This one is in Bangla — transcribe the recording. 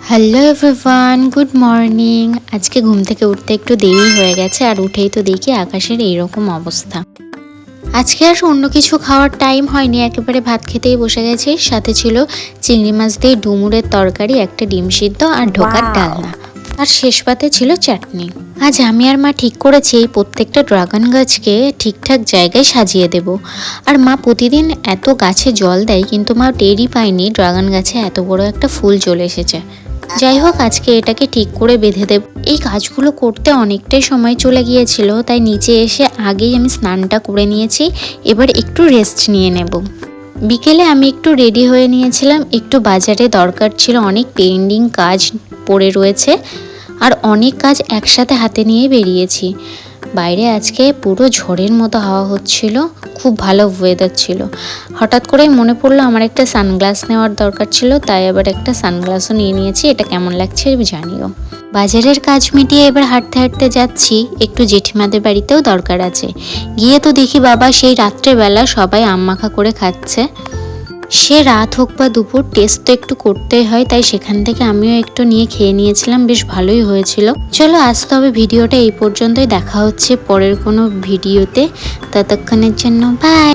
Hello everyone, good morning. আজকে ঘুম থেকে উঠতে একটু দেরি হয়ে গেছে, আর উঠেই তো দেখি আকাশের এইরকম অবস্থা। আজকে আর অন্য কিছু খাওয়ার টাইম হয়নি, একেবারে ভাত খেতেই বসে গেছি। সাথে ছিল চিংড়ি মাছ দিয়ে ডুমুরের তরকারি, একটা ডিম সিদ্ধ আর ঢোকার ডালনা, আর শেষ পাতে ছিল চাটনি। আজ আমি আর মা ঠিক করেছি এই প্রত্যেকটা ড্রাগন গাছকে ঠিকঠাক জায়গায় সাজিয়ে দেব। আর মা প্রতিদিন এত গাছে জল দেয়, কিন্তু মা টেরই পায়নি ড্রাগন গাছে এত বড় একটা ফুল চলে এসেছে। যাই হোক, আজকে এটাকে ঠিক করে বেঁধে দেব। এই কাজগুলো করতে অনেকটাই সময় চলে গিয়েছিল, তাই নিচে এসে আগেই আমি স্নানটা করে নিয়েছি। এবার একটু রেস্ট নিয়ে নেব। বিকেলে আমি একটু রেডি হয়ে নিয়েছিলাম, একটু বাজারে দরকার ছিল, অনেক পেন্ডিং কাজ পড়ে রয়েছে, আর অনেক কাজ একসাথে হাতে নিয়ে বেরিয়েছি। বাইরে আজকে পুরো ঝড়ের মতো হাওয়া হচ্ছিল, খুব ভালো ওয়েদার ছিল। হঠাৎ করেই মনে পড়লো আমার একটা সানগ্লাস নেওয়ার দরকার ছিল, তাই আবার একটা সানগ্লাসও নিয়ে নিয়েছি। এটা কেমন লাগছে জানিও। বাজারের কাজ মিটিয়ে এবার হাঁটতে হাঁটতে যাচ্ছি, একটু জেঠিমাদের বাড়িতেও দরকার আছে। গিয়ে তো দেখি বাবা সেই রাত্রেবেলা সবাই আম মাখা করে খাচ্ছে। সে রাত হোক বা দুপুর, টেস্ট তো একটু করতেই হয়, তাই সেখান থেকে আমিও একটু নিয়ে খেয়ে নিয়েছিলাম, বেশ ভালোই হয়েছিল। চলো আজ তবে ভিডিওটা এই পর্যন্তই, দেখা হচ্ছে পরের কোনো ভিডিওতে। ততক্ষণের জন্য বাই।